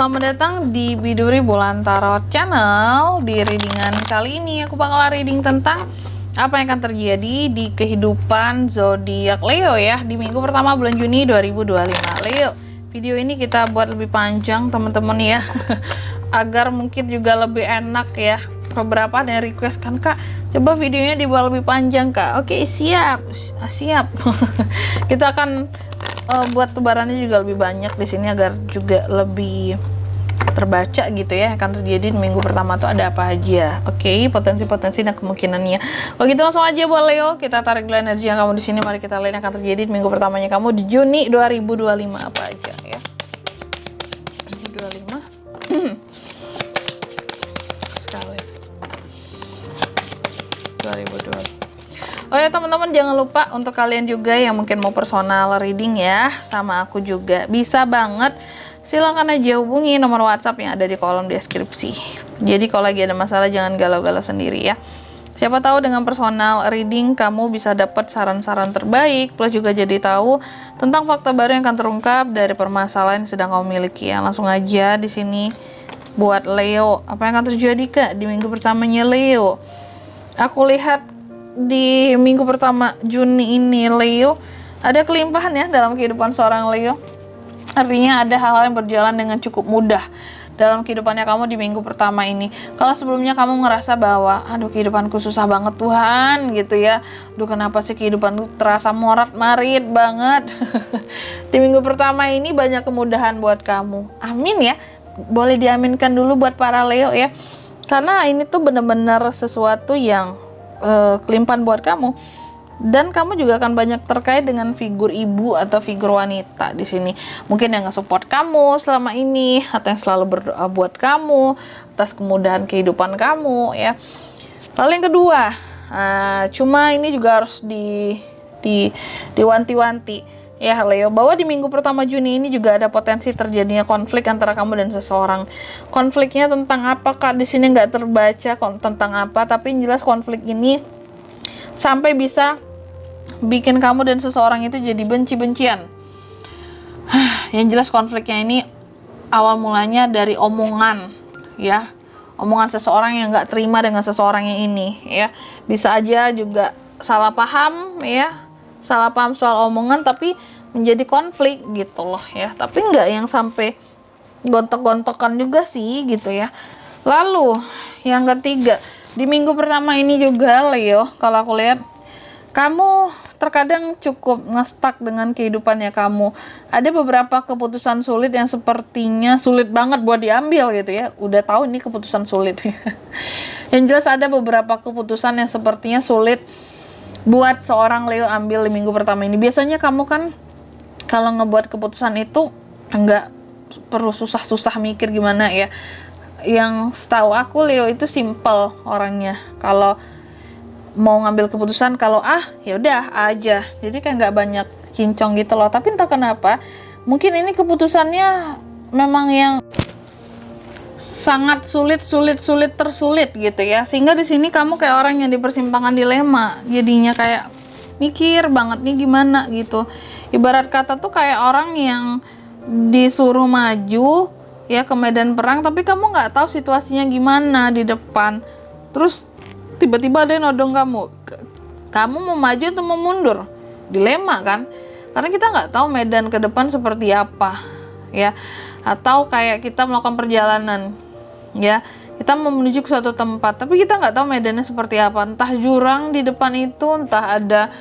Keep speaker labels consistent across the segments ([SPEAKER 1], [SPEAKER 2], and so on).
[SPEAKER 1] selamat datang di Biduri Bulan Tarot Channel. Di readingan kali ini aku bakal reading tentang apa yang akan terjadi di kehidupan zodiak Leo ya di minggu pertama bulan Juni 2025. Leo, video ini kita buat lebih panjang teman-teman ya agar mungkin juga lebih enak ya. Beberapa ada yang request kan, Kak, coba videonya dibuat lebih panjang, Kak. Oke, siap. Kita akan buat tebarannya juga lebih banyak di sini agar juga lebih terbaca gitu ya akan terjadi di minggu pertama tuh ada apa aja. Oke, potensi-potensi dan kemungkinannya. Kalau gitu langsung aja buat Leo, kita tarik dulu energi yang kamu di sini. Mari kita lihat yang akan terjadi di minggu pertamanya kamu di Juni 2025 apa aja ya. 2025. Sekali. 2025. Oh ya teman-teman, jangan lupa untuk kalian juga yang mungkin mau personal reading ya sama aku juga, bisa banget, silahkan aja hubungi nomor WhatsApp yang ada di kolom deskripsi. Jadi kalau lagi ada masalah jangan galau-galau sendiri ya. Siapa tahu dengan personal reading kamu bisa dapat saran-saran terbaik, plus juga jadi tahu tentang fakta baru yang akan terungkap dari permasalahan yang sedang kamu miliki ya. Langsung aja di sini buat Leo, apa yang akan terjadi Kak di minggu pertamanya Leo? Aku lihat di minggu pertama Juni ini Leo ada kelimpahan ya dalam kehidupan seorang Leo. Artinya ada hal-hal yang berjalan dengan cukup mudah dalam kehidupannya kamu di minggu pertama ini. Kalau sebelumnya kamu ngerasa bahwa aduh kehidupanku susah banget Tuhan gitu ya, aduh kenapa sih kehidupanku terasa morat-marit banget di minggu pertama ini banyak kemudahan buat kamu. Amin ya, boleh diaminkan dulu buat para Leo ya, karena ini tuh bener-bener sesuatu yang kelimpahan buat kamu, dan kamu juga akan banyak terkait dengan figur ibu atau figur wanita di sini. Mungkin yang nge-support kamu selama ini atau yang selalu berdoa buat kamu atas kemudahan kehidupan kamu ya. Lalu yang kedua, cuma ini juga harus diwanti-wanti ya Leo, bahwa di minggu pertama Juni ini juga ada potensi terjadinya konflik antara kamu dan seseorang. Konfliknya tentang apa Kak? Di sini nggak terbaca tentang apa, tapi yang jelas konflik ini sampai bisa bikin kamu dan seseorang itu jadi benci-bencian. Yang jelas konfliknya ini awal mulanya dari omongan ya, omongan seseorang yang nggak terima dengan seseorang yang ini ya. Bisa aja juga salah paham ya, salah paham soal omongan tapi menjadi konflik gitu loh ya, tapi nggak yang sampai gontok-gontokan juga sih gitu ya. Lalu yang ketiga, di minggu pertama ini juga Leo, kalau aku lihat kamu terkadang cukup ngestak dengan kehidupannya kamu. Ada beberapa keputusan sulit yang sepertinya sulit banget buat diambil gitu ya, udah tahu ini keputusan sulit yang jelas ada beberapa keputusan yang sepertinya sulit buat seorang Leo ambil di minggu pertama ini. Biasanya kamu kan kalau ngebuat keputusan itu enggak perlu susah-susah mikir gimana ya. Yang setahu aku Leo itu simple orangnya. Kalau mau ngambil keputusan, kalau ya udah aja. Jadi kan nggak banyak cincong gitu loh. Tapi entah kenapa, mungkin ini keputusannya memang yang sangat tersulit gitu ya, sehingga di sini kamu kayak orang yang di persimpangan dilema, jadinya kayak mikir banget nih gimana gitu. Ibarat kata tuh kayak orang yang disuruh maju ya ke medan perang, tapi kamu nggak tahu situasinya gimana di depan, terus tiba-tiba ada yang nodong kamu mau maju atau mau mundur, dilema kan, karena kita nggak tahu medan ke depan seperti apa ya. Atau kayak kita melakukan perjalanan ya, kita mau menuju ke suatu tempat tapi kita nggak tahu medannya seperti apa, entah jurang di depan itu, entah ada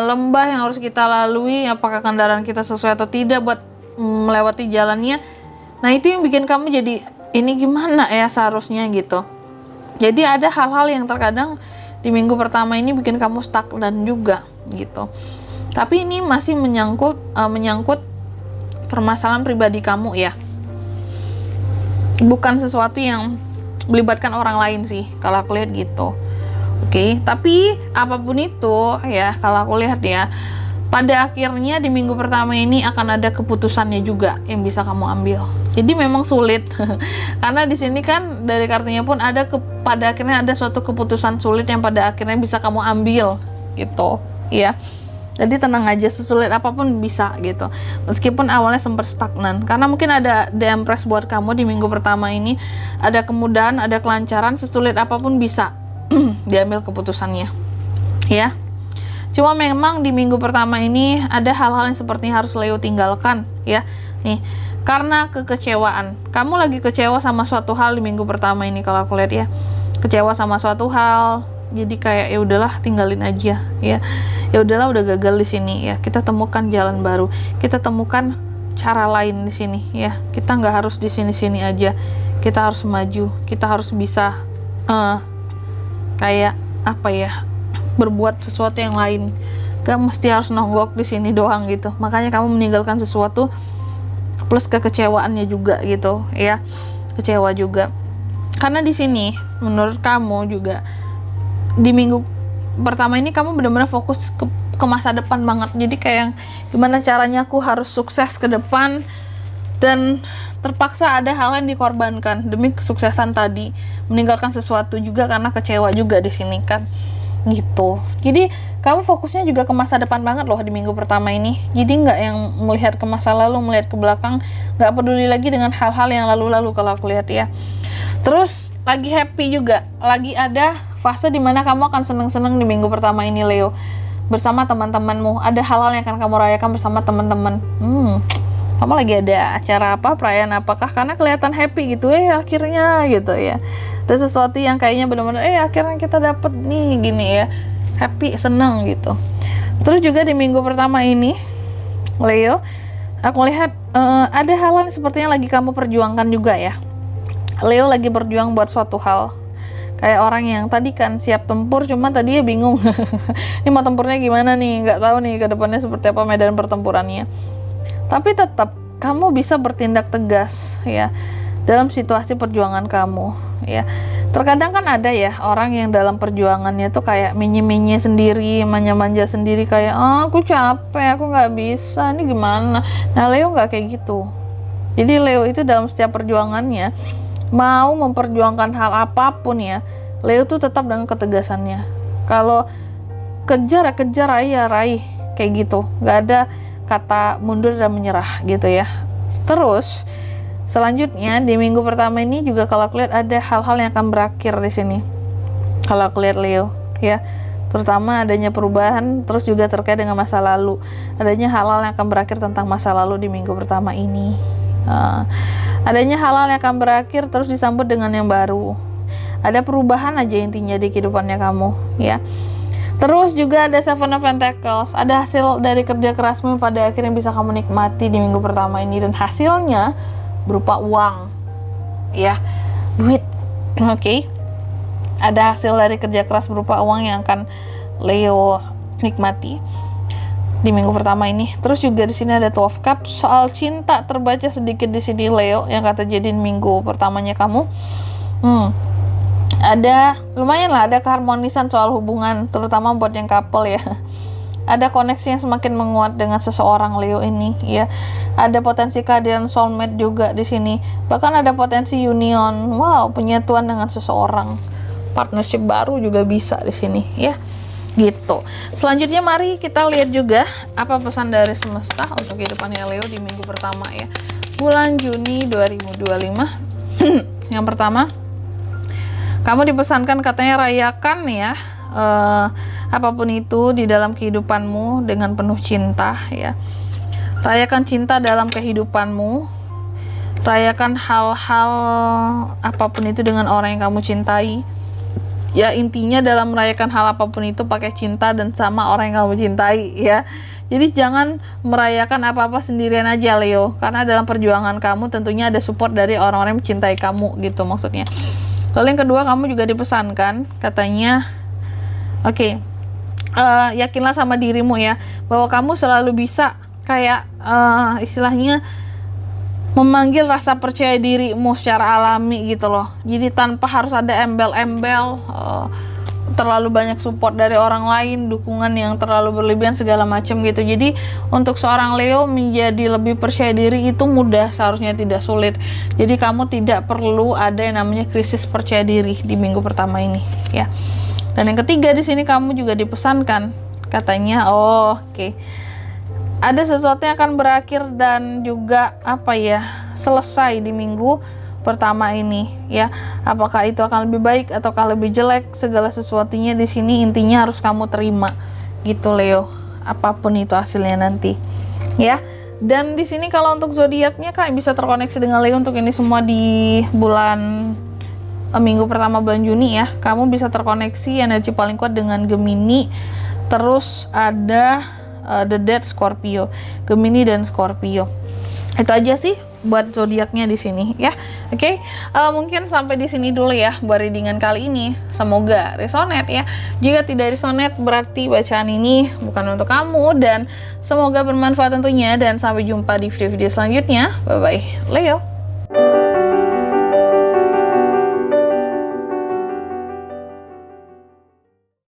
[SPEAKER 1] lembah yang harus kita lalui, apakah kendaraan kita sesuai atau tidak buat melewati jalannya. Nah itu yang bikin kamu jadi ini gimana ya seharusnya gitu. Jadi ada hal-hal yang terkadang di minggu pertama ini bikin kamu stagnan juga gitu, tapi ini masih menyangkut permasalahan pribadi kamu ya, bukan sesuatu yang melibatkan orang lain sih kalau aku lihat gitu. Oke, tapi apapun itu ya, kalau aku lihat ya, pada akhirnya di minggu pertama ini akan ada keputusannya juga yang bisa kamu ambil. Jadi memang sulit karena di sini kan dari kartunya pun ada pada akhirnya ada suatu keputusan sulit yang pada akhirnya bisa kamu ambil gitu ya. Jadi tenang aja, sesulit apapun bisa gitu. Meskipun awalnya sempat stagnan, karena mungkin ada The Empress buat kamu di minggu pertama ini. Ada kemudahan, ada kelancaran, sesulit apapun bisa diambil keputusannya, ya. Cuma memang di minggu pertama ini ada hal-hal yang sepertinya harus Leo tinggalkan, ya. Nih, karena kekecewaan. Kamu lagi kecewa sama suatu hal di minggu pertama ini kalau aku lihat, ya. Kecewa sama suatu hal, jadi kayak ya udahlah, tinggalin aja, ya. Ya udahlah, udah gagal di sini, ya. Kita temukan jalan baru. Kita temukan cara lain di sini, ya. Kita nggak harus di sini-sini aja. Kita harus maju. Kita harus bisa kayak apa ya? Berbuat sesuatu yang lain. Gak mesti harus nonggok di sini doang gitu. Makanya kamu meninggalkan sesuatu plus kekecewaannya juga gitu, ya. Kecewa juga. Karena di sini menurut kamu juga di minggu pertama ini kamu benar-benar fokus ke masa depan banget. Jadi kayak gimana caranya aku harus sukses ke depan, dan terpaksa ada hal yang dikorbankan demi kesuksesan tadi, meninggalkan sesuatu juga karena kecewa juga di sini kan gitu. Jadi kamu fokusnya juga ke masa depan banget loh di minggu pertama ini. Jadi nggak yang melihat ke masa lalu, melihat ke belakang, nggak peduli lagi dengan hal-hal yang lalu-lalu kalau aku lihat, ya. Terus lagi happy juga, lagi ada fase dimana kamu akan seneng-seneng di minggu pertama ini, Leo, bersama teman-temanmu. Ada hal-hal yang akan kamu rayakan bersama teman-teman. Kamu lagi ada acara apa, perayaan apakah? Karena kelihatan happy gitu, akhirnya gitu, ya. Ada sesuatu yang kayaknya benar-benar akhirnya kita dapet nih gini, ya. Happy, seneng gitu. Terus juga di minggu pertama ini, Leo, aku lihat ada hal-hal sepertinya lagi kamu perjuangkan juga, ya. Leo lagi berjuang buat suatu hal. Kayak orang yang tadi kan siap tempur, cuma tadi ya bingung. Ini mau tempurnya gimana nih? Nggak tahu nih ke depannya seperti apa medan pertempurannya. Tapi tetap kamu bisa bertindak tegas, ya, dalam situasi perjuangan kamu, ya. Terkadang kan ada ya orang yang dalam perjuangannya tuh kayak minye-minye sendiri, manja-manja sendiri, kayak aku capek, aku nggak bisa, ini gimana. Nah, Leo nggak kayak gitu. Jadi Leo itu dalam setiap perjuangannya, mau memperjuangkan hal apapun, ya, Leo tuh tetap dengan ketegasannya. Kalau kejar ya kejar, raih kayak gitu, nggak ada kata mundur dan menyerah gitu, ya. Terus selanjutnya di minggu pertama ini juga kalau aku lihat ada hal-hal yang akan berakhir di sini. Kalau aku lihat, Leo, ya, terutama adanya perubahan, terus juga terkait dengan masa lalu. Adanya hal-hal yang akan berakhir tentang masa lalu di minggu pertama ini. Adanya hal-hal yang akan berakhir terus disambut dengan yang baru. Ada perubahan aja intinya di kehidupannya kamu, ya. Terus juga ada Seven of Pentacles, ada hasil dari kerja kerasmu pada akhirnya bisa kamu nikmati di minggu pertama ini, dan hasilnya berupa uang, ya, duit. Oke. Ada hasil dari kerja keras berupa uang yang akan Leo nikmati di minggu pertama ini. Terus juga di sini ada Two of Cups, soal cinta terbaca sedikit di sini, Leo, yang kata jadi minggu pertamanya kamu. Ada lumayan lah, ada keharmonisan soal hubungan, terutama buat yang couple, ya. Ada koneksi yang semakin menguat dengan seseorang, Leo ini, ya. Ada potensi kehadiran soulmate juga di sini. Bahkan ada potensi union, penyatuan dengan seseorang. Partnership baru juga bisa di sini, ya. Gitu. Selanjutnya mari kita lihat juga apa pesan dari semesta untuk kehidupannya Leo di minggu pertama, ya. Bulan Juni 2025. Yang pertama, kamu dipesankan katanya rayakan, ya, apapun itu di dalam kehidupanmu dengan penuh cinta, ya. Rayakan cinta dalam kehidupanmu. Rayakan hal-hal apapun itu dengan orang yang kamu cintai. Ya, intinya dalam merayakan hal apapun itu pakai cinta dan sama orang yang kamu cintai, ya. Jadi jangan merayakan apa-apa sendirian aja, Leo, karena dalam perjuangan kamu tentunya ada support dari orang-orang yang mencintai kamu, gitu maksudnya. Lalu yang kedua, kamu juga dipesankan katanya, yakinlah sama dirimu, ya, bahwa kamu selalu bisa kayak istilahnya memanggil rasa percaya dirimu secara alami gitu loh. Jadi tanpa harus ada embel-embel, terlalu banyak support dari orang lain, dukungan yang terlalu berlebihan segala macam gitu. Jadi untuk seorang Leo menjadi lebih percaya diri itu mudah, seharusnya tidak sulit. Jadi kamu tidak perlu ada yang namanya krisis percaya diri di minggu pertama ini, ya. Dan yang ketiga di sini kamu juga dipesankan katanya. Oh, oke. Ada sesuatu yang akan berakhir dan juga apa ya, selesai di minggu pertama ini ya. Apakah itu akan lebih baik ataukah lebih jelek, segala sesuatunya di sini intinya harus kamu terima gitu Leo, apapun itu hasilnya nanti ya. Dan di sini kalau untuk zodiaknya Kak bisa terkoneksi dengan Leo untuk ini semua di bulan minggu pertama bulan Juni ya. Kamu bisa terkoneksi energi paling kuat dengan Gemini, terus ada The Dead Scorpio, Gemini dan Scorpio. Itu aja sih buat zodiaknya di sini ya. Oke, mungkin sampai di sini dulu ya buat readingan kali ini. Semoga resonate ya. Jika tidak resonate berarti bacaan ini bukan untuk kamu, dan semoga bermanfaat tentunya, dan sampai jumpa di video-video selanjutnya. Bye bye Leo.